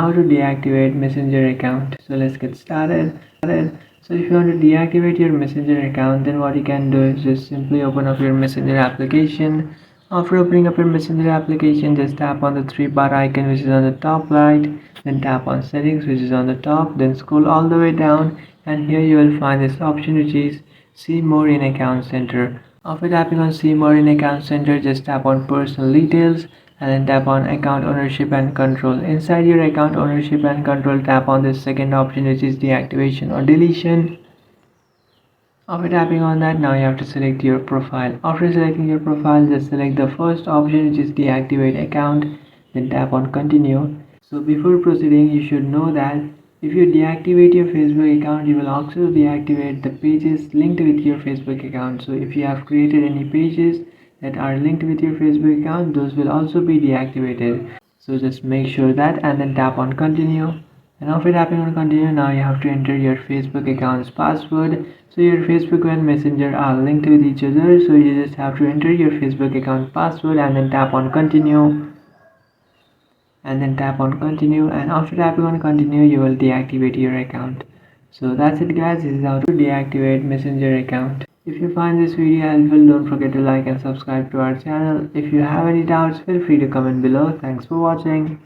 how to deactivate Messenger account. So let's get started. So if you want to deactivate your Messenger account, then what you can do is just simply open up your Messenger application. After opening up your Messenger application, just tap on the three bar icon which is on the top right, then tap on settings which is on the top, then scroll all the way down, and here you will find this option which is see more in account center. After tapping on see more in account center, just tap on personal details and then tap on account ownership and control. Inside your account ownership and control, tap on this second option which is deactivation or deletion. After tapping on that, now you have to select your profile. After selecting your profile, just select the first option which is deactivate account, then tap on continue. So before proceeding, you should know that if you deactivate your Facebook account, you will also deactivate the pages linked with your Facebook account. So if you have created any pages that are linked with your Facebook account, those will also be deactivated. So just make sure that and then tap on continue. And after tapping on continue, now you have to enter your Facebook account's password. So your Facebook and Messenger are linked with each other, so you just have to enter your Facebook account password and then tap on continue. And then tap on continue, and after tapping on continue, you will deactivate your account. So that's it guys, this is how to deactivate Messenger account. If you find this video helpful, don't forget to like and subscribe to our channel. If you have any doubts, feel free to comment below. Thanks for watching.